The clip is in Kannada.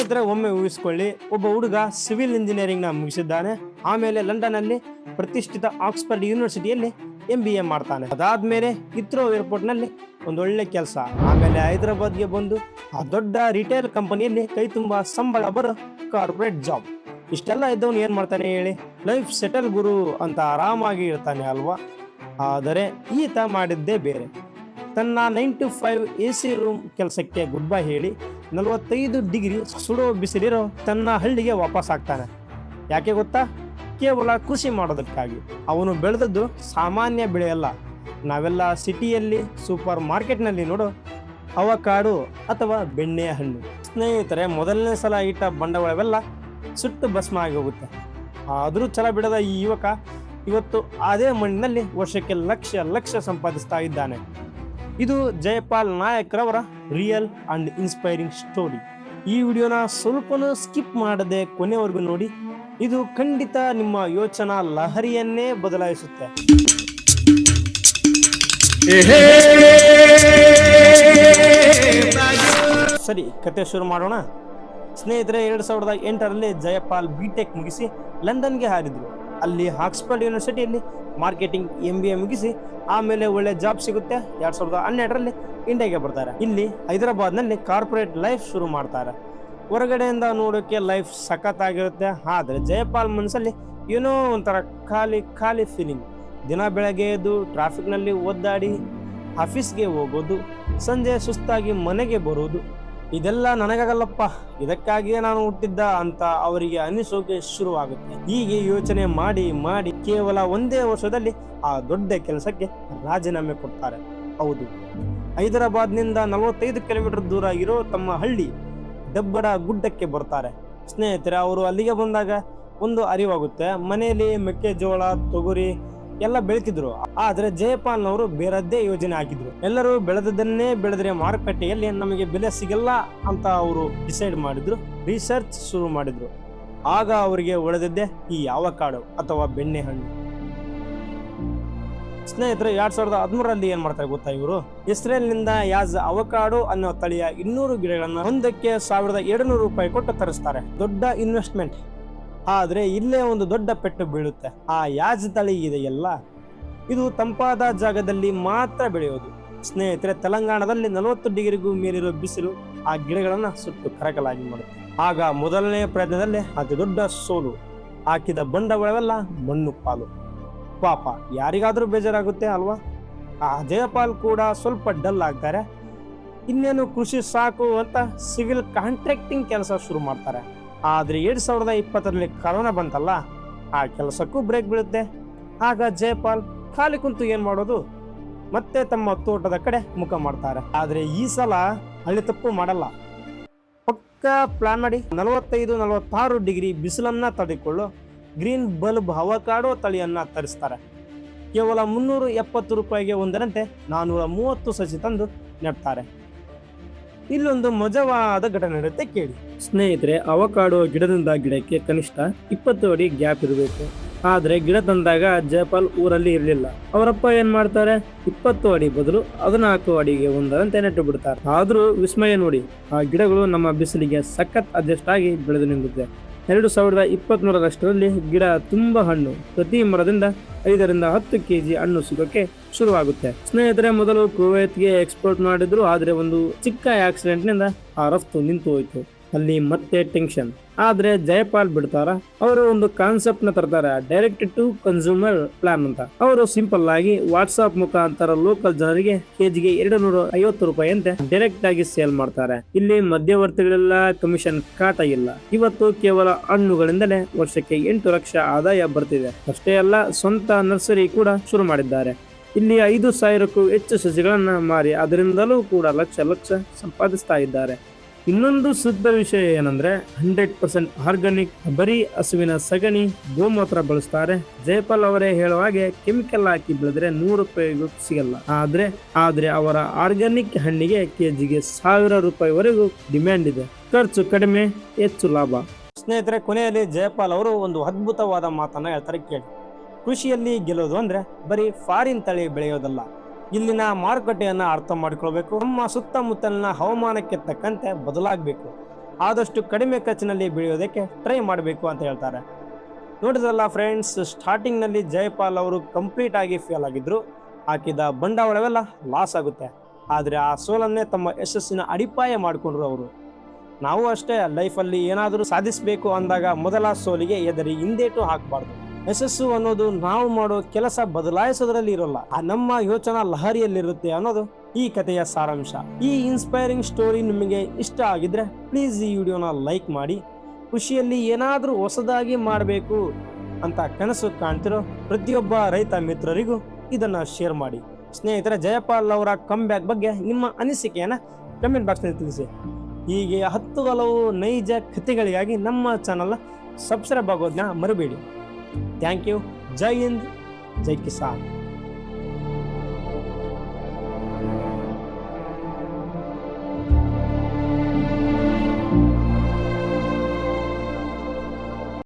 ಸ್ನೇಹಿತರೆ, ಒಮ್ಮೆ ಊಹಿಸಿಕೊಳ್ಳಿ, ಒಬ್ಬ ಹುಡುಗ ಸಿವಿಲ್ ಇಂಜಿನಿಯರಿಂಗ್ ನ ಮುಗಿಸಿದ್ದಾನೆ. ಆಮೇಲೆ ಲಂಡನ್ ಅಲ್ಲಿ ಪ್ರತಿಷ್ಠಿತ ಆಕ್ಸ್ಫರ್ಡ್ ಯೂನಿವರ್ಸಿಟಿಯಲ್ಲಿ MBA ಮಾಡ್ತಾನೆ. ಅದಾದ್ಮೇಲೆ ಇತ್ರೋ ಏರ್ಪೋರ್ಟ್ ನಲ್ಲಿ ಒಂದೊಳ್ಳೆ ಕೆಲಸ. ಆಮೇಲೆ ಹೈದರಾಬಾದ್ಗೆ ಬಂದು ಆ ದೊಡ್ಡ ರಿಟೇಲ್ ಕಂಪನಿಯಲ್ಲಿ ಕೈ ತುಂಬಾ ಸಂಬಳ ಬರೋ ಕಾರ್ಪೊರೇಟ್ ಜಾಬ್. ಇಷ್ಟೆಲ್ಲ ಇದ್ದವನು ಏನ್ ಮಾಡ್ತಾನೆ ಹೇಳಿ? ಲೈಫ್ ಸೆಟಲ್ ಗುರು ಅಂತ ಆರಾಮಾಗಿ ಇರ್ತಾನೆ ಅಲ್ವಾ? ಆದರೆ ಈತ ಮಾಡಿದ್ದೇ ಬೇರೆ. ತನ್ನ 9 to 5 AC ರೂಮ್ ಕೆಲಸಕ್ಕೆ ಗುಡ್ ಬೈ ಹೇಳಿ 45 ಡಿಗ್ರಿ ಸುಡೋ ಬಿಸಿಲಿರೋ ತನ್ನ ಹಳ್ಳಿಗೆ ವಾಪಸ್ ಆಗ್ತಾನೆ. ಯಾಕೆ ಗೊತ್ತಾ? ಕೇವಲ ಕೃಷಿ ಮಾಡೋದಕ್ಕಾಗಿ. ಅವನು ಬೆಳೆದದ್ದು ಸಾಮಾನ್ಯ ಬೆಳೆಯಲ್ಲ. ನಾವೆಲ್ಲ ಸಿಟಿಯಲ್ಲಿ ಸೂಪರ್ ಮಾರ್ಕೆಟ್ನಲ್ಲಿ ನೋಡೋ ಅವಕಾಡೋ ಅಥವಾ ಬೆಣ್ಣೆಯ ಹಣ್ಣು. ಸ್ನೇಹಿತರೆ, ಮೊದಲನೇ ಸಲ ಇಟ್ಟ ಬಂಡವಾಳವೆಲ್ಲ ಸುಟ್ಟು ಭಸ್ಮ ಆಗಿ ಹೋಗುತ್ತೆ. ಆದರೂ ಛಲ ಬಿಡದ ಈ ಯುವಕ ಇವತ್ತು ಅದೇ ಮಣ್ಣಿನಲ್ಲಿ ವರ್ಷಕ್ಕೆ ಲಕ್ಷ ಸಂಪಾದಿಸ್ತಾ ಇದ್ದಾನೆ. ಇದು ಜಯಪಾಲ್ ನಾಯಕ್ ರವರ ರಿಯಲ್ ಅಂಡ್ ಇನ್ಸ್ಪೈರಿಂಗ್ ಸ್ಟೋರಿ. ಈ ವಿಡಿಯೋನ ಸ್ವಲ್ಪನೂ ಸ್ಕಿಪ್ ಮಾಡದೆ ಕೊನೆವರೆಗೂ ನೋಡಿ. ಇದು ಖಂಡಿತ ನಿಮ್ಮ ಯೋಚನಾ ಲಹರಿಯನ್ನೇ ಬದಲಾಯಿಸುತ್ತೆ. ಸರಿ, ಕತೆ ಶುರು ಮಾಡೋಣ. ಸ್ನೇಹಿತರೆ, 2008ರಲ್ಲಿ ಜಯಪಾಲ್ ಬಿಟೆಕ್ ಮುಗಿಸಿ ಲಂಡನ್ಗೆ ಹಾರಿದ್ರು. ಅಲ್ಲಿ ಆಕ್ಸ್ಫರ್ಡ್ ಯೂನಿವರ್ಸಿಟಿಯಲ್ಲಿ ಮಾರ್ಕೆಟಿಂಗ್ MBA ಮುಗಿಸಿ ಆಮೇಲೆ ಒಳ್ಳೆ ಜಾಬ್ ಸಿಗುತ್ತೆ. 2012ರಲ್ಲಿ ಇಂಡಿಯಾಗೆ ಬರ್ತಾರೆ. ಇಲ್ಲಿ ಹೈದರಾಬಾದ್ನಲ್ಲಿ ಕಾರ್ಪೊರೇಟ್ ಲೈಫ್ ಶುರು ಮಾಡ್ತಾರೆ. ಹೊರಗಡೆಯಿಂದ ನೋಡೋಕೆ ಲೈಫ್ ಸಖತ್ತಾಗಿರುತ್ತೆ. ಆದ್ರೆ ಜಯಪಾಲ್ ಮನಸ್ಸಲ್ಲಿ ಏನೋ ಒಂಥರ ಖಾಲಿ ಫೀಲಿಂಗ್. ದಿನ ಬೆಳಗ್ಗೆ ಎದ್ದು ಟ್ರಾಫಿಕ್ನಲ್ಲಿ ಒದ್ದಾಡಿ ಆಫೀಸ್ಗೆ ಹೋಗೋದು, ಸಂಜೆ ಸುಸ್ತಾಗಿ ಮನೆಗೆ ಬರೋದು, ಇದೆಲ್ಲ ನನಗಾಗಲ್ಲಪ್ಪ, ಇದಕ್ಕಾಗಿಯೇ ನಾನು ಹುಟ್ಟಿದ್ದ ಅಂತ ಅವರಿಗೆ ಅನಿಸೋಕೆ ಶುರುವಾಗುತ್ತೆ. ಹೀಗೆ ಯೋಚನೆ ಮಾಡಿ ಕೇವಲ ಒಂದೇ ವರ್ಷದಲ್ಲಿ ಆ ದೊಡ್ಡ ಕೆಲಸಕ್ಕೆ ರಾಜೀನಾಮೆ ಕೊಡ್ತಾರೆ. ಹೌದು, ಹೈದರಾಬಾದ್ನಿಂದ 45 ಕಿಲೋಮೀಟರ್ ದೂರ ಇರೋ ತಮ್ಮ ಹಳ್ಳಿ ದಬ್ಬಡ ಗುಡ್ಡಕ್ಕೆ ಬರ್ತಾರೆ. ಸ್ನೇಹಿತರೆ, ಅವರು ಅಲ್ಲಿಗೆ ಬಂದಾಗ ಒಂದು ಅರಿವಾಗುತ್ತೆ. ಮನೆಯಲ್ಲಿ ಮೆಕ್ಕೆಜೋಳ, ತೊಗರಿ ಎಲ್ಲ ಬೆಳೆತಿದ್ರು. ಆದ್ರೆ ಜಯಪಾಲ್ನವರು ಬೇರದ್ದೇ ಯೋಜನೆ ಹಾಕಿದ್ರು. ಎಲ್ಲರೂ ಬೆಳೆದದನ್ನೇ ಬೆಳೆದ್ರೆ ಮಾರುಕಟ್ಟೆಯಲ್ಲಿ ನಮಗೆ ಬೆಲೆ ಸಿಗಲ್ಲ ಅಂತ ಅವರು ಡಿಸೈಡ್ ಮಾಡಿದ್ರು. ರಿಸರ್ಚ್ ಶುರು ಮಾಡಿದ್ರು. ಆಗ ಅವರಿಗೆ ಉಳಿದಿದ್ದೆ ಈ ಅವಕಾಡೋ ಅಥವಾ ಬೆಣ್ಣೆ ಹಣ್ಣು. ಸ್ನೇಹಿತರೆ, 2013ರಲ್ಲಿ ಏನ್ ಮಾಡ್ತಾರೆ ಗೊತ್ತಾ? ಇವರು ಇಸ್ರೇಲ್ನಿಂದ ಯಾಜ್ ಅವಕಾಡೋ ಅನ್ನೋ ತಳಿಯ 200 ಗಿಡಗಳನ್ನ ಒಂದಕ್ಕೆ $1200 ಕೊಟ್ಟು ತರಿಸ್ತಾರೆ. ದೊಡ್ಡ ಇನ್ವೆಸ್ಟ್ಮೆಂಟ್. ಆದ್ರೆ ಇಲ್ಲೇ ಒಂದು ದೊಡ್ಡ ಪೆಟ್ಟು ಬೀಳುತ್ತೆ. ಆ ಯಾಜ್ ತಳಿ ಇದೆಯಲ್ಲ, ಇದು ತಂಪಾದ ಜಾಗದಲ್ಲಿ ಮಾತ್ರ ಬೆಳೆಯೋದು. ಸ್ನೇಹಿತರೆ, ತೆಲಂಗಾಣದಲ್ಲಿ 40 ಡಿಗ್ರಿಗೂ ಮೇಲಿರೋ ಬಿಸಿಲು ಆ ಗಿಡಗಳನ್ನ ಸುಟ್ಟು ಕರಕಲಾಗಿ ಮಾಡುತ್ತೆ. ಆಗ ಮೊದಲನೇ ಪ್ರಯತ್ನದಲ್ಲೇ ಅತಿ ದೊಡ್ಡ ಸೋಲು. ಹಾಕಿದ ಬಂಡವಾಳವೆಲ್ಲ ಮಣ್ಣು ಪಾಲು. ಪಾಪ, ಯಾರಿಗಾದ್ರೂ ಬೇಜಾರಾಗುತ್ತೆ ಅಲ್ವಾ? ಆ ಜಯಪಾಲ್ ಕೂಡ ಸ್ವಲ್ಪ ಡಲ್ ಆಗ್ತಾರೆ. ಇನ್ನೇನು ಕೃಷಿ ಸಾಕು ಅಂತ ಸಿವಿಲ್ ಕಾಂಟ್ರಾಕ್ಟಿಂಗ್ ಕೆಲಸ ಶುರು ಮಾಡ್ತಾರೆ. ಆದ್ರೆ 2020ರಲ್ಲಿ ಕರೋನಾ ಬಂತಲ್ಲ, ಆ ಕೆಲಸಕ್ಕೂ ಬ್ರೇಕ್ ಬೀಳುತ್ತೆ. ಆಗ ಜಯಪಾಲ್ ಖಾಲಿ ಕುಂತು ಏನ್ ಮಾಡೋದು? ಮತ್ತೆ ತಮ್ಮ ತೋಟದ ಕಡೆ ಮುಖ ಮಾಡ್ತಾರೆ. ಆದ್ರೆ ಈ ಸಲ ಹಳ್ಳಿ ತಪ್ಪು ಮಾಡಲ್ಲ. ಪಕ್ಕಾ ಪ್ಲಾನ್ ಮಾಡಿ 45-46 ಡಿಗ್ರಿ ಬಿಸಿಲನ್ನ ತಡೆಕೊಳ್ಳೋ ಗ್ರೀನ್ ಬಲ್ಬ್ ಅವಕಾಡೋ ತಳಿಯನ್ನ ತರಿಸ್ತಾರೆ. ಕೇವಲ $370 ಒಂದರಂತೆ 430 ಸಸಿ ತಂದು ನೆಡ್ತಾರೆ. ಇಲ್ಲೊಂದು ಮಜವಾದ ಘಟನೆ ನಡೆಯುತ್ತೆ, ಕೇಳಿ. ಸ್ನೇಹಿತರೆ, ಅವಕಾಡೋ ಗಿಡದಿಂದ ಗಿಡಕ್ಕೆ ಕನಿಷ್ಠ 20 ಅಡಿ ಗ್ಯಾಪ್ ಇರಬೇಕು. ಆದ್ರೆ ಗಿಡ ತಂದಾಗ ಜಯಪಾಲ್ ಊರಲ್ಲಿ ಇರಲಿಲ್ಲ. ಅವರಪ್ಪ ಏನ್ ಮಾಡ್ತಾರೆ? 20 ಅಡಿ ಬದಲು 14 ಅಡಿಗೆ ಒಂದರಂತೆ ನೆಟ್ಟು ಬಿಡ್ತಾರೆ. ಆದ್ರೂ ವಿಸ್ಮಯ ನೋಡಿ, ಆ ಗಿಡಗಳು ನಮ್ಮ ಬಿಸಿಲಿಗೆ ಸಖತ್ ಅಡ್ಜಸ್ಟ್ ಆಗಿ ಬೆಳೆದು ನಿಂಗುತ್ತೆ. 2023ರಷ್ಟರಲ್ಲಿ ಗಿಡ ತುಂಬಾ ಹಣ್ಣು. ಪ್ರತಿ ಮರದಿಂದ 5-10 kg ಹಣ್ಣು ಸಿಗೋಕೆ ಶುರುವಾಗುತ್ತೆ. ಸ್ನೇಹಿತರೆ, ಮೊದಲು ಕುವೈತ್ಗೆ ಎಕ್ಸ್ಪೋರ್ಟ್ ಮಾಡಿದ್ರು. ಆದ್ರೆ ಒಂದು ಚಿಕ್ಕ ಆಕ್ಸಿಡೆಂಟ್ ನಿಂದ ಆ ರಫ್ತು ನಿಂತು ಹೋಯ್ತು. ಅಲ್ಲಿ ಮತ್ತೆ ಟೆನ್ಷನ್. ಆದ್ರೆ ಜಯಪಾಲ್ ಬಿಡ್ತಾರ? ಅವರು ಒಂದು ಕಾನ್ಸೆಪ್ಟ್ ನ ತರ್ತಾರೆ, ಡೈರೆಕ್ಟ್ ಟು ಕನ್ಸ್ಯೂಮರ್ ಪ್ಲಾನ್ ಅಂತ. ಅವರು ಸಿಂಪಲ್ ಆಗಿ ವಾಟ್ಸ್ಆಪ್ ಮುಖಾಂತರ ಲೋಕಲ್ ಜನರಿಗೆ ಕೆಜಿಗೆ $250 ಅಂತೆ ಡೈರೆಕ್ಟ್ ಆಗಿ ಸೇಲ್ ಮಾಡ್ತಾರೆ. ಇಲ್ಲಿ ಮಧ್ಯವರ್ತಿಗಳೆಲ್ಲ, ಕಮಿಷನ್ ಕಾಟ ಇಲ್ಲ. ಇವತ್ತು ಕೇವಲ ಹಣ್ಣುಗಳಿಂದಲೇ ವರ್ಷಕ್ಕೆ 8 ಲಕ್ಷ ಆದಾಯ ಬರ್ತಿದೆ. ಅಷ್ಟೇ ಅಲ್ಲ, ಸ್ವಂತ ನರ್ಸರಿ ಕೂಡ ಶುರು ಮಾಡಿದ್ದಾರೆ. ಇಲ್ಲಿ 5,000ಕ್ಕೂ ಹೆಚ್ಚು ಸಸಿಗಳನ್ನ ಮಾರಿ ಅದರಿಂದಲೂ ಕೂಡ ಲಕ್ಷ ಸಂಪಾದಿಸ್ತಾ ಇದ್ದಾರೆ. ಇನ್ನೊಂದು ಸುದ್ದ ವಿಷಯ ಏನಂದ್ರೆ 100% ಆರ್ಗಾನಿಕ್. ಬರೀ ಹಸುವಿನ ಸಗಣಿ, ಗೋಮೂತ್ರ ಬಳಸ್ತಾರೆ. ಜಯಪಾಲ್ ಅವರೇ ಹೇಳೋ ಹಾಗೆ ಕೆಮಿಕಲ್ ಹಾಕಿ ಬೆಳೆದ್ರೆ $100 ಸಿಗಲ್ಲ. ಆದ್ರೆ ಅವರ ಆರ್ಗಾನಿಕ್ ಹಣ್ಣಿಗೆ ಕೆಜಿಗೆ $1,000 ಡಿಮ್ಯಾಂಡ್ ಇದೆ. ಖರ್ಚು ಕಡಿಮೆ, ಹೆಚ್ಚು ಲಾಭ. ಸ್ನೇಹಿತರೆ, ಕೊನೆಯಲ್ಲಿ ಜಯಪಾಲ್ ಅವರು ಒಂದು ಅದ್ಭುತವಾದ ಮಾತನ್ನ ಹೇಳ್ತಾರೆ, ಕೇಳಿ. ಕೃಷಿಯಲ್ಲಿ ಗೆಲ್ಲೋದು ಅಂದ್ರೆ ಬರೀ ಫಾರಿನ್ ತಳಿ ಬೆಳೆಯೋದಲ್ಲ, ಇಲ್ಲಿನ ಮಾರುಕಟ್ಟೆಯನ್ನ ಅರ್ಥ ಮಾಡ್ಕೊಳ್ಬೇಕು. ನಮ್ಮ ಸುತ್ತಮುತ್ತಲಿನ ಹವಾಮಾನಕ್ಕೆ ತಕ್ಕಂತೆ ಬದಲಾಗಬೇಕು. ಆದಷ್ಟು ಕಡಿಮೆ ಖರ್ಚಿನಲ್ಲಿ ಬೆಳೆಯೋದಕ್ಕೆ ಟ್ರೈ ಮಾಡಬೇಕು ಅಂತ ಹೇಳ್ತಾರೆ. ನೋಡಿದ್ರಲ್ಲ ಫ್ರೆಂಡ್ಸ್, ಸ್ಟಾರ್ಟಿಂಗ್ನಲ್ಲಿ ಜಯಪಾಲ್ ಅವರು ಕಂಪ್ಲೀಟ್ ಆಗಿ ಫೇಲ್ ಆಗಿದ್ರು, ಹಾಕಿದ ಬಂಡವಾಳವೆಲ್ಲ ಲಾಸ್ ಆಗುತ್ತೆ. ಆದರೆ ಆ ಸೋಲನ್ನೇ ತಮ್ಮ ಯಶಸ್ಸಿನ ಅಡಿಪಾಯ ಮಾಡಿಕೊಂಡ್ರು ಅವರು. ನಾವು ಅಷ್ಟೇ, ಲೈಫಲ್ಲಿ ಏನಾದರೂ ಸಾಧಿಸಬೇಕು ಅಂದಾಗ ಮೊದಲ ಸೋಲಿಗೆ ಎದರಿ ಹಿಂದೇಟು ಹಾಕಬಾರ್ದು. ಯಶಸ್ಸು ಅನ್ನೋದು ನಾವು ಮಾಡೋ ಕೆಲಸ ಬದಲಾಯಿಸೋದ್ರಲ್ಲಿ ಇರೋಲ್ಲ, ಆ ನಮ್ಮ ಯೋಚನಾ ಲಹರಿಯಲ್ಲಿರುತ್ತೆ ಅನ್ನೋದು ಈ ಕಥೆಯ ಸಾರಾಂಶ. ಈ ಇನ್ಸ್ಪೈರಿಂಗ್ ಸ್ಟೋರಿ ನಿಮಗೆ ಇಷ್ಟ ಆಗಿದ್ರೆ ಪ್ಲೀಸ್ ಈ ವಿಡಿಯೋನ ಲೈಕ್ ಮಾಡಿ. ಖುಷಿಯಲ್ಲಿ ಏನಾದರೂ ಹೊಸದಾಗಿ ಮಾಡಬೇಕು ಅಂತ ಕನಸು ಕಾಣ್ತಿರೋ ಪ್ರತಿಯೊಬ್ಬ ರೈತ ಮಿತ್ರರಿಗೂ ಇದನ್ನ ಶೇರ್ ಮಾಡಿ. ಸ್ನೇಹಿತರೆ, ಜಯಪಾಲ್ ಅವರ ಕಮ್ಬ್ಯಾಕ್ ಬಗ್ಗೆ ನಿಮ್ಮ ಅನಿಸಿಕೆಯನ್ನ ಕಮೆಂಟ್ ಬಾಕ್ಸ್ನಲ್ಲಿ ತಿಳಿಸಿ. ಹೀಗೆ 10 ಹಲವು ನೈಜ ಕಥೆಗಳಿಗಾಗಿ ನಮ್ಮ ಚಾನಲ್ನ ಸಬ್ಸ್ಕ್ರೈಬ್ ಆಗೋದನ್ನ ಮರಿಬೇಡಿ. Thank you. ಜೈ ಹಿಂದ್, ಜೈ ಕಿಸಾನ್.